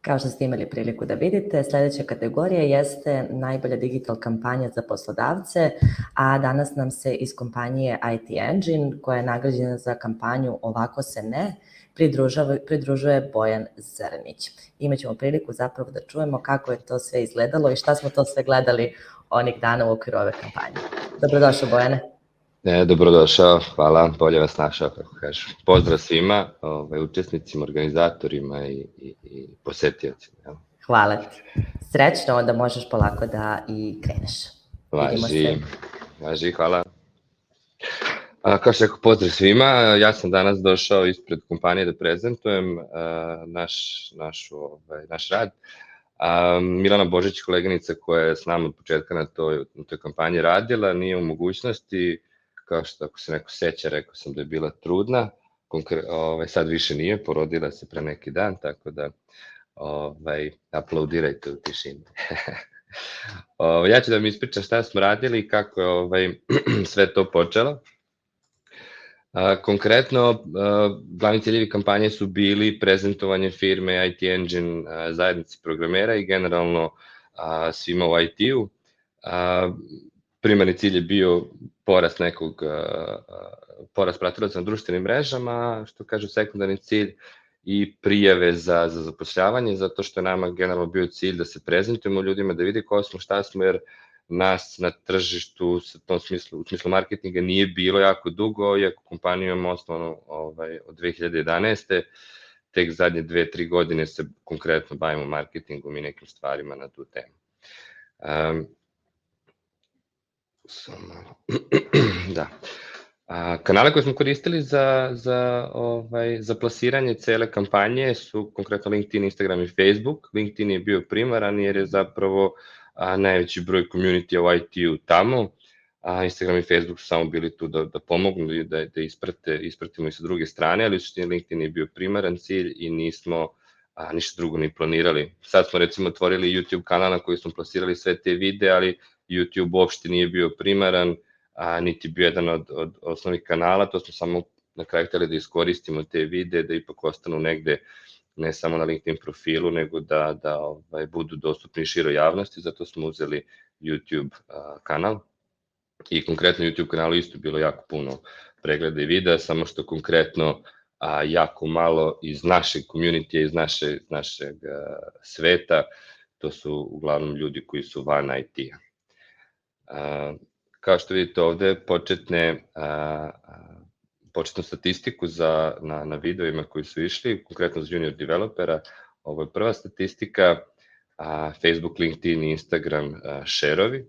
Kao što ste imali priliku da vidite, sljedeća kategorija jeste najbolja digital kampanja za poslodavce, a danas nam se iz kompanije IT Engine, koja je nagrađena za kampanju Ovako se ne, pridružuje Bojan Zrnić. Imaćemo priliku zapravo da čujemo kako je to sve izgledalo i šta smo to sve gledali onih dana u okviru ove kampanje. Dobrodošao, Bojane. Dobrodošao, hvala, bolje vas našao, kako kažu. Pozdrav svima, učesnicima, organizatorima i posetiocima. Hvala ti. Srećno, onda možeš polako da i kreneš. Važi, hvala. Kao što rekao, pozdrav svima, ja sam danas došao ispred kompanije da prezentujem naš rad. Milana Božić, koleginica koja je s nama od početka na toj kampanji radila, nije u mogućnosti, kao što ako se neko seća, rekao sam da je bila trudna, sad više nije, porodila se pre neki dan, tako da aplaudirajte u tišini. Ja ću da mi ispričam šta smo radili i kako je sve to počelo. Konkretno, glavni ciljevi kampanje su bili prezentovanje firme IT Engine zajednici programera i generalno svima u IT-u. Primarni cilj je bio porast pratilaca na društvenim mrežama, što kažu sekundarni cilj, i prijave za zapošljavanje, zato što je nama generalno bio cilj da se prezentujemo ljudima, da vidi ko smo, šta smo, jer nas na tržištu u smislu marketinga nije bilo jako dugo, iako kompaniju imamo osnovno od 2011. Tek zadnje 2-3 godine se konkretno bavimo marketingom i nekim stvarima na tu temu. Kanale koje smo koristili za plasiranje cele kampanje su konkretno LinkedIn, Instagram i Facebook. LinkedIn je bio primaran jer je zapravo najveći broj community u IT-u tamo, a Instagram i Facebook su samo bili tu da pomognu i da ispratimo i sa druge strane, ali LinkedIn je bio primaran cilj i nismo ništa drugo ni planirali. Sad smo recimo otvorili YouTube kanal na koji smo plasirali sve te videe, ali YouTube uopšte nije bio primaran, niti bio jedan od osnovnih kanala, to smo samo na kraju hteli da iskoristimo te videe, da ipak ostanu negde, ne samo na LinkedIn profilu, nego da budu dostupni široj javnosti, zato smo uzeli YouTube kanal. I konkretno YouTube kanalu isto bilo jako puno pregleda i videa, samo što konkretno jako malo iz našeg community, iz našeg sveta, to su uglavnom ljudi koji su van IT-a. Kao što vidite ovde, početnu statistiku na videoima koji su išli, konkretno za junior developera, ovo je prva statistika, Facebook, LinkedIn i Instagram share-ovi,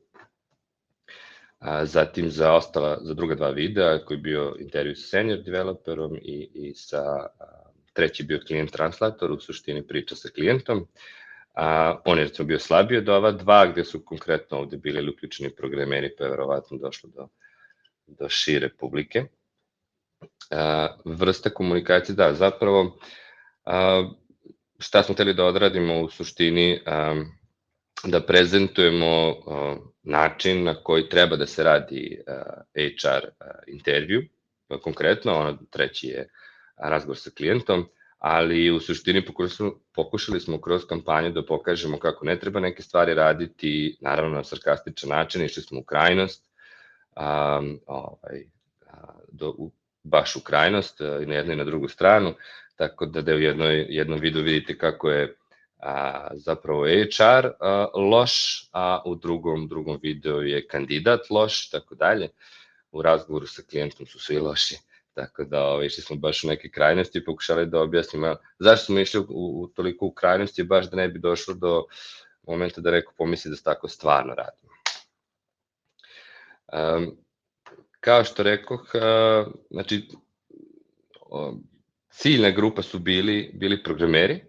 zatim za druga dva videa koji je bio intervju sa senior developerom i treći bio klijent translator, u suštini priča sa klijentom. On je recimo bio slabiji od ova dva, gde su konkretno ovde bili uključeni programeri, pa je verovatno došlo do šire publike. Vrsta komunikacije, da, zapravo šta smo hteli da odradimo u suštini, da prezentujemo način na koji treba da se radi HR intervju, konkretno, treći je razgovor sa klijentom, ali u suštini pokušali smo kroz kampanju da pokažemo kako ne treba neke stvari raditi, naravno na sarkastičan način, išli smo u krajnost, baš u krajnost, i na jednu i na drugu stranu, tako da u jednom videu vidite kako je zapravo HR loš, a u drugom videu je kandidat loš, tako dalje. U razgovoru sa klijentom su svi loši. Tako da išli smo baš u neke krajnosti i pokušali da objasnimo zašto smo išli toliko u krajnosti, baš da ne bi došlo do momenta da neko pomisli da se tako stvarno radimo. Kao što rekoh, znači, ciljna grupa su bili programeri,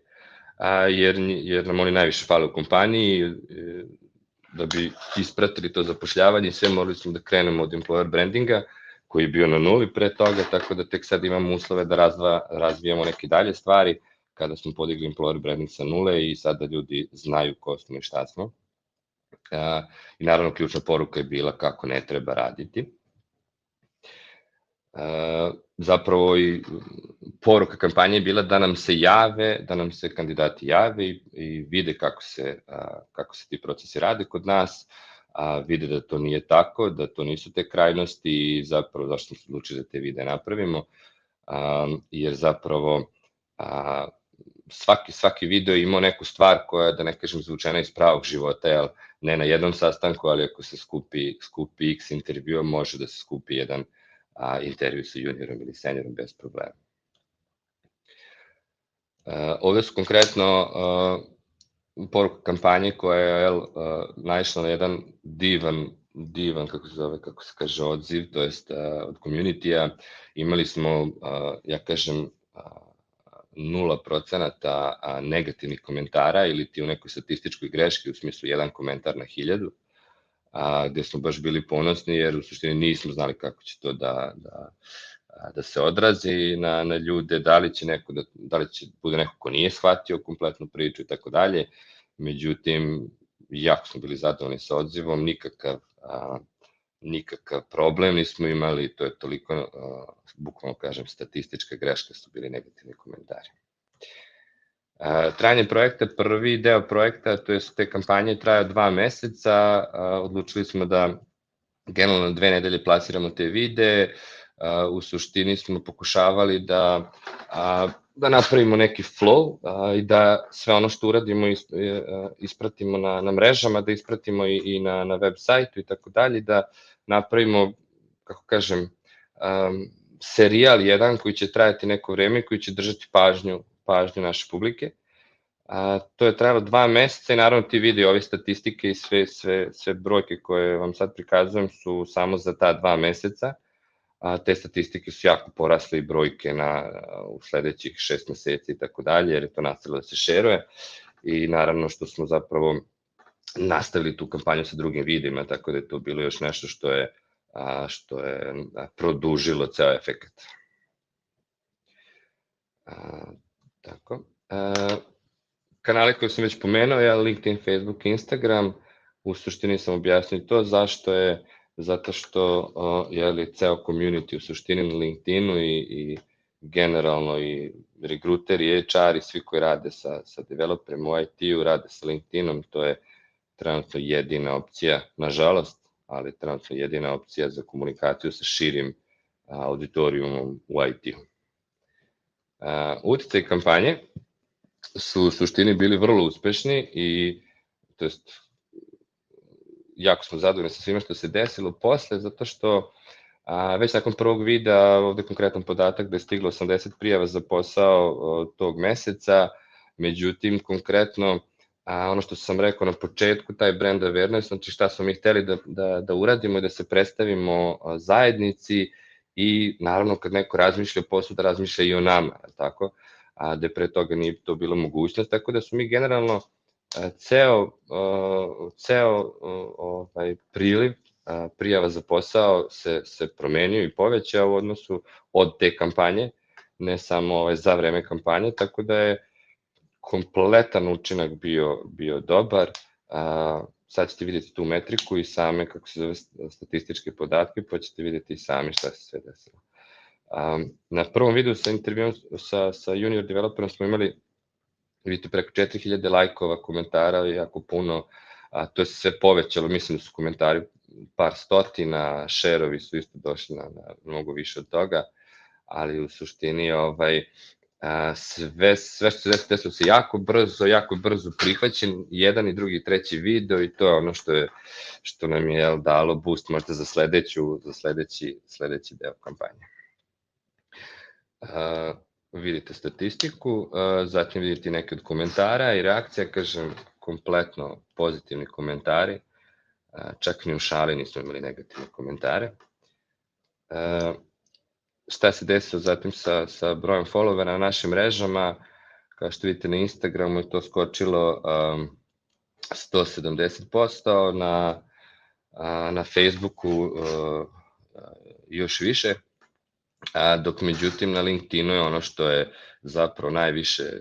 jer nam oni najviše fale u kompaniji, da bi ispratili to zapošljavanje i sve morali smo da krenemo od employer brandinga, koji je bio na nuli pre toga, tako da tek sad imamo uslove da razvijamo neke dalje stvari, kada smo podigli employer branding sa nule i sada ljudi znaju ko smo i šta smo. I naravno ključna poruka je bila kako ne treba raditi. zapravo i poruka kampanje je bila da nam se jave, da nam se kandidati jave i vide kako se ti procesi rade kod nas, vide da to nije tako, da to nisu te krajnosti i zapravo zašto smo se odlučili da te videe napravimo, jer zapravo svaki video je imao neku stvar koja, da ne kažem, zvučena iz pravog života, jel, ne na jednom sastanku, ali ako se skupi x intervjua, može da se skupi jedan intervju sa juniorom ili seniorom bez problema. Ovde su konkretno poruka kampanje koja je naišla na jedan divan, kako se kaže, odziv, to jest od community-a. Imali smo, ja kažem, 0% negativnih komentara ili ti u nekoj statističkoj greški, u smislu jedan komentar na 1000, gde smo baš bili ponosni jer u suštini nismo znali kako će to da se odrazi na ljude, da li će bude neko ko nije shvatio kompletnu priču i tako dalje. Međutim, jako smo bili zadovoljni sa odzivom, nikakav problem nismo imali, to je toliko, bukvalno kažem, statistička greška su bili negativni komentari. Trajanje projekta, prvi deo projekta, to je te kampanje trajao 2 meseca, odlučili smo da generalno 2 nedelje plasiramo te videe, u suštini smo pokušavali da napravimo neki flow i da sve ono što uradimo ispratimo na mrežama, da ispratimo i na web sajtu i tako dalje, da napravimo, kako kažem, serijal jedan koji će trajati neko vreme, koji će držati pažnju naše publike. To je trajalo 2 meseca i naravno ti vidi ove statistike i sve brojke koje vam sad prikazujem su samo za ta 2 meseca. Te statistike su jako porasle i brojke u sledećih 6 meseci i tako dalje, jer je to nastavilo da se šeruje i naravno što smo zapravo nastavili tu kampanju sa drugim videima, tako da je to bilo još nešto što je produžilo ceo efekat. Tako. Kanali koje sam već pomenuo je LinkedIn, Facebook, Instagram. U suštini sam objasnio to zašto je, zato što je ceo community u suštini na LinkedInu i generalno i regruteri, HR i svi koji rade sa developerima u IT-u rade sa LinkedInom, to je trenutno jedina opcija, nažalost, ali trenutno jedina opcija za komunikaciju sa širim auditorijumom u IT-u. Uticaj kampanje su u suštini bili vrlo uspešni i to jest jako smo zadovoljni sa svima što se desilo posle, zato što već nakon prvog videa, ovde konkretan podatak da je stiglo 80 prijava za posao tog meseca, međutim konkretno ono što sam rekao na početku, taj brand awareness, znači šta smo mi hteli da uradimo i da se predstavimo zajednici i naravno kad neko razmišlja o poslu da razmišlja i o nama, tako? Da pre toga nije to bila mogućnost, tako da su mi generalno ceo priliv prijava za posao se promenio i povećao u odnosu od te kampanje, ne samo za vreme kampanje, tako da je kompletan učinak bio dobar. Sad ćete vidjeti tu metriku i same, kako se zove, statističke podatke, pa ćete vidjeti i sami šta se sve desilo. Na prvom videu sa intervjuom sa junior developerom smo imali, vidite, preko 4000 lajkova, komentara i jako puno, to je sve povećalo, mislim da su komentari par stotina, share-ovi su isto došli na mnogo više od toga, ali u suštini sve što se desilo se jako brzo prihvaćen, jedan i drugi i treći video i to je ono što nam je dalo boost možda za sledeći deo kampanje. Vidite statistiku, zatim vidite neke od komentara i reakcija, kažem, kompletno pozitivni komentari, čak ni u šali nismo imali negativne komentare. Šta se desilo zatim sa brojem followera na našim mrežama, kao što vidite na Instagramu je to skočilo 170%, na Facebooku još više, dok međutim na LinkedInu je ono što je zapravo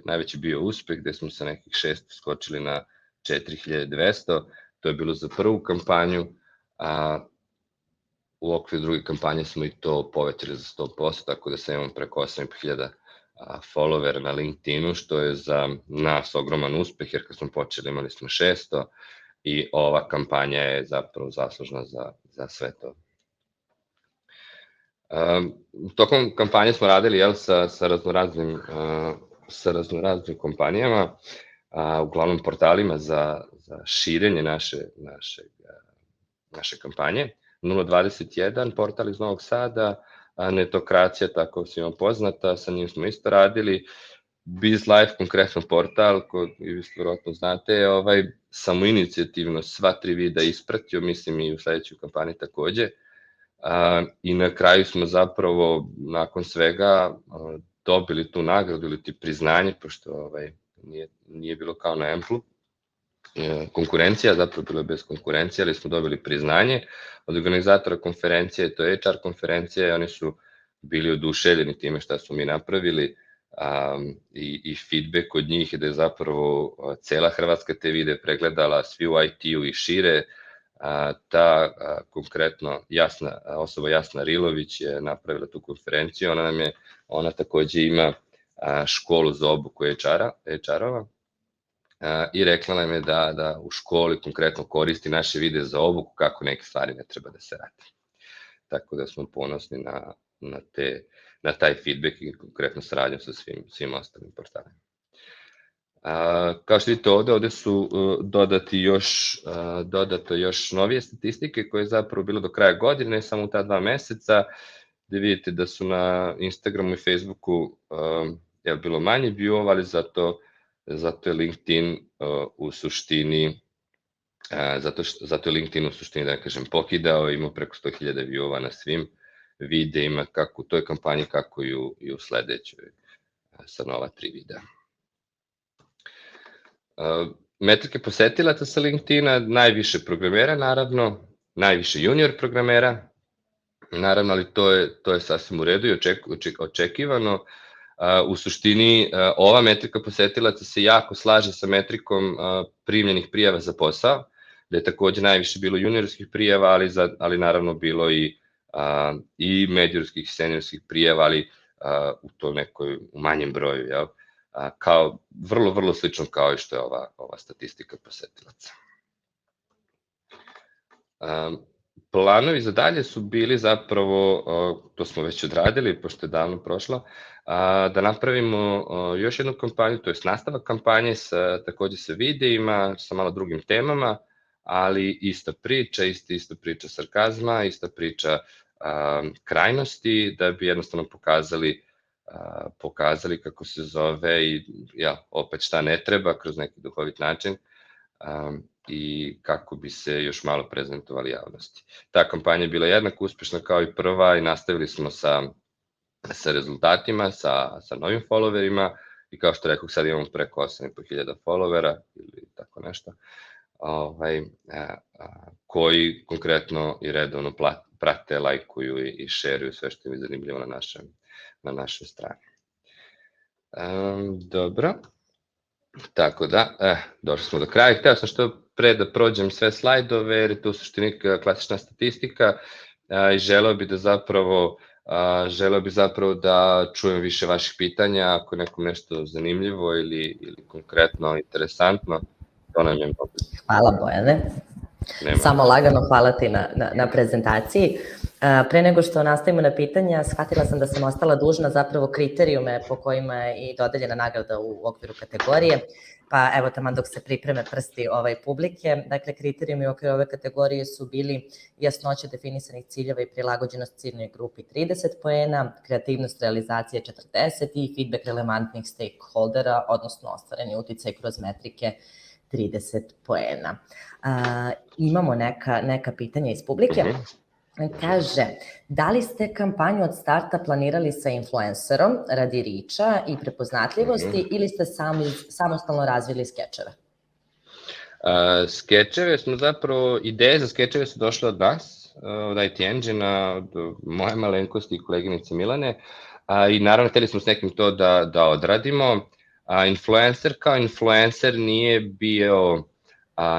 najveći bio uspeh, gde smo sa nekih 600 skočili na 4200, to je bilo za prvu kampanju, u okviru druge kampanje smo i to povećali za 100%, tako da sad imamo preko 8.500 followera na LinkedInu, što je za nas ogroman uspeh, jer kad smo počeli imali smo 600 i ova kampanja je zapravo zaslužna za sve to. Tokom kampanje smo radili sa raznoraznim kompanijama, uglavnom portalima za širenje naše kampanje. 021 portal iz Novog Sada, Netokracija, tako svima poznata, sa njim smo isto radili. BizLife, konkretno portal, koji vi vjerojatno znate, samoinicijativno sva 3 videa ispratio, mislim i u sledećoj kampanji takođe. I na kraju smo zapravo nakon svega dobili tu nagradu ili ti priznanje, pošto nije bilo kao na Amplu konkurencija, zapravo bilo je bez konkurencije, ali smo dobili priznanje od organizatora konferencije, to je HR konferencija, i oni su bili oduševljeni time šta smo mi napravili, i feedback od njih je da je zapravo cela Hrvatska te videe pregledala, svi u IT-u i šire. Ta konkretno osoba Jasna Rilović je napravila tu konferenciju, ona takođe ima školu za obuku HR-ova i rekla nam je da u školi konkretno koristi naše videe za obuku kako neke stvari ne treba da se radi. Tako da smo ponosni na taj feedback i konkretno saradnju sa svim ostalim portalima. Kao što vidite ovde su dodato još novije statistike koje je zapravo bilo do kraja godine, samo u ta 2 meseca, gde vidite da su na Instagramu i Facebooku bilo manje viewova, ali zato je LinkedIn u suštini, da ne kažem, pokidao, imao preko 100.000 viewova na svim videima, kako u toj kampanji, kako i u sledećoj sa nova 3 videa. Metrike posetilaca sa LinkedIna, najviše programera naravno, najviše junior programera, naravno, ali to je sasvim u redu i očekivano. U suštini, ova metrika posetilaca se jako slaže sa metrikom primljenih prijava za posao, da je takođe najviše bilo juniorskih prijava, ali naravno bilo i mediorskih i seniorskih prijava, ali u to u manjem broju, jel? Kao vrlo slično kao i što je ova statistika posetilaca. Planovi za dalje su bili zapravo, to smo već odradili, pošto je davno prošlo, da napravimo još jednu kampanju, to je nastavak kampanje, takođe sa videima, sa malo drugim temama, ali ista priča sarkazma, ista priča krajnosti, da bi jednostavno pokazali kako se zove i opet šta ne treba kroz neki duhovit način i kako bi se još malo prezentovali javnosti. Ta kampanja je bila jednako uspešna kao i prva i nastavili smo sa rezultatima, sa novim followerima i kao što rekao, sad imamo preko 8.500 followera ili tako nešto, koji konkretno i redovno prate, lajkuju i šeruju sve što im je zanimljivo na našoj strani. Dobro, tako da, došli smo do kraja. Hteo sam što pre da prođem sve slajdove, jer je to u suštini klasična statistika i želeo bi zapravo da čujem više vaših pitanja, ako je nekom nešto zanimljivo ili konkretno interesantno, to nam je moguće. Hvala Bojane. Samo lagano hvala ti na prezentaciji. Pre nego što nastavimo na pitanja, shvatila sam da sam ostala dužna zapravo kriterijume po kojima je i dodeljena nagrada u okviru kategorije, pa evo taman dok se pripreme prsti publike. Dakle, kriterijumi u okviru ove kategorije su bili jasnoća definisanih ciljeva i prilagođenost ciljnoj grupi 30 poena, kreativnost realizacije 40 i feedback relevantnih stakeholdera, odnosno ostvareni uticaj kroz metrike 30 poena. Imamo neka pitanja iz publike. Kaže, da li ste kampanju od starta planirali sa influencerom radi riča i prepoznatljivosti ili ste samostalno razvili skečeve? Skečeve smo zapravo, ideje za skečeve su došle od nas, od IT Engine-a, od moje malenkosti i koleginice Milane, i naravno hteli smo s nekim to da odradimo. Influencer kao influencer nije bio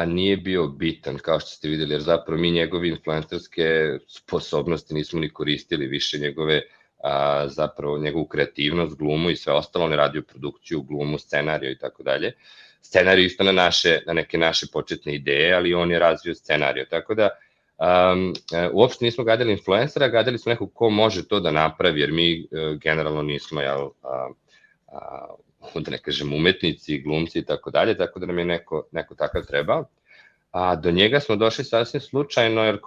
nije bio bitan, kao što ste videli, jer zapravo mi njegove influencerske sposobnosti nismo ni koristili, više zapravo njegovu kreativnost, glumu i sve ostalo, on je radio produkciju, glumu, scenariju i tako dalje. Scenariju isto na neke naše početne ideje, ali on je razvio scenariju, tako da uopšte nismo gadili influencera, gadili smo nekog ko može to da napravi, jer mi generalno nismo, da ne kažem, umetnici, glumci i tako dalje, tako da nam je neko takav trebao. A do njega smo došli sasvim slučajno, jer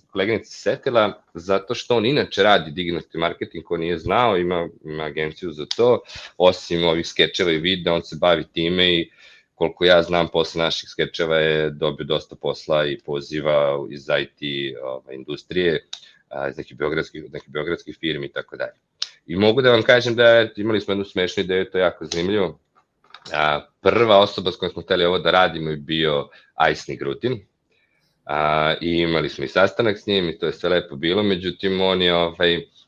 koleginica se setila, zato što on inače radi digitalni marketing, ko nije znao, ima agenciju za to, osim ovih skečeva i videa, on se bavi time i koliko ja znam, posle naših skečeva je dobio dosta posla i poziva iz IT industrije, iz nekih beogradskih firmi i tako dalje. I mogu da vam kažem da imali smo jednu smešnu ideju, to je jako zanimljivo. Prva osoba s kojom smo hteli ovo da radimo je bio Ajsni Grutin i imali smo i sastanak s njim i to je sve lepo bilo, međutim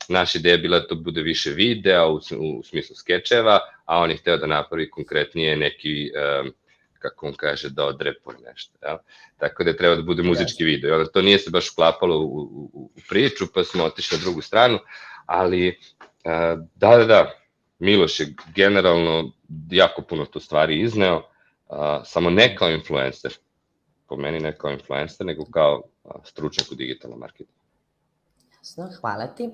naša ideja je bila da to bude više videa u smislu skečeva, a on je hteo da napravi konkretnije neki, kako on kaže, da odrepuje nešto. Tako da je trebao da bude muzički video. To nije se baš uklapalo u priču, pa smo otišli na drugu stranu, ali da, Miloš je generalno jako puno tu stvari izneo, samo ne kao influencer, po meni ne kao influencer, nego kao stručnjak u digitalnom marketingu. Jasno, hvala ti.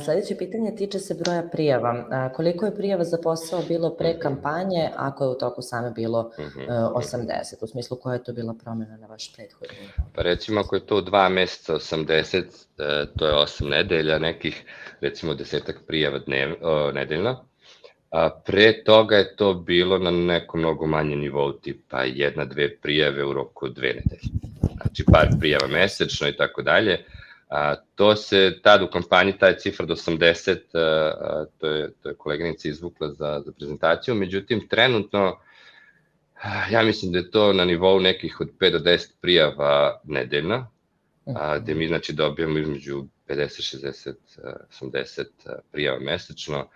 Sledeće pitanje tiče se broja prijava. Koliko je prijava za posao bilo pre kampanje, ako je u toku same bilo 80? U smislu koja je to bila promjena na vaš prethodni? Pa recimo ako je to 2 meseca 80, to je 8 nedelja, nekih recimo 10-ak prijava nedeljno. Pre toga je to bilo na nekom mnogo manje nivou, tipa 1-2 prijave u roku 2 nedelje. Znači par prijava mesečno i tako dalje. To se tad u kampanji, taj cifra do 80, to je koleginica izvukla za prezentaciju, međutim trenutno ja mislim da je to na nivou nekih od 5 do 10 prijava nedeljno, gde mi znači dobijamo između 50, 60, 80 prijava mesečno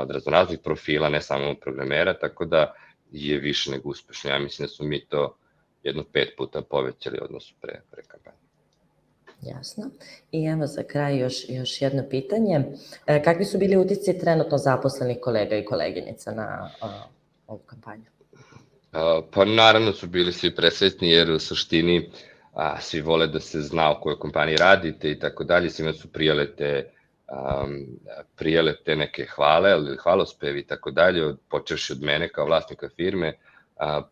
od raznoraznih profila, ne samo programera, tako da je više nego uspešno. Ja mislim da smo mi to jedno 5 puta povećali odnosu pre kampanje. Jasno. I evo za kraj još jedno pitanje. Kakvi su bili uticaji trenutno zaposlenih kolega i koleginica na ovu kampanju? Pa naravno su bili svi presretni, jer u suštini svi vole da se zna o kojoj kompaniji radite i tako dalje, svima su prijele te neke hvalospevi i tako dalje, počevši od mene kao vlasnika firme,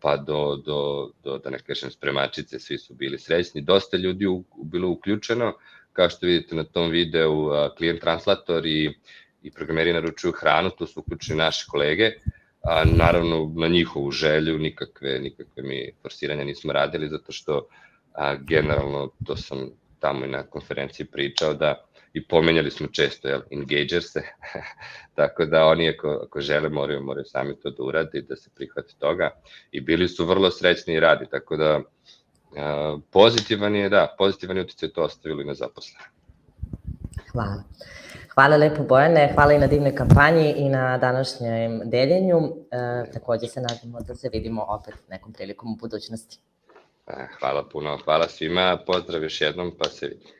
pa do, da ne kažem, spremačice, svi su bili srećni. Dosta ljudi bilo uključeno, kao što vidite na tom videu, klijent translator i programeri naručuju hranu, to su uključeni naši kolege, naravno na njihovu želju, nikakve mi forsiranja nismo radili, zato što generalno, to sam tamo i na konferenciji pričao, da i pomenjali smo često, engager se, tako da oni ako žele moraju sami to da urade i da se prihvate toga i bili su vrlo srećni i radi, tako da pozitivan uticaj to ostavilo i na zaposlene. Hvala. Hvala lepo Bojane, hvala i na divnoj kampanji i na današnjem deljenju. Takođe se nadamo da se vidimo opet nekom prilikom u budućnosti. Hvala puno, hvala svima, pozdrav još jednom, pa se vidimo.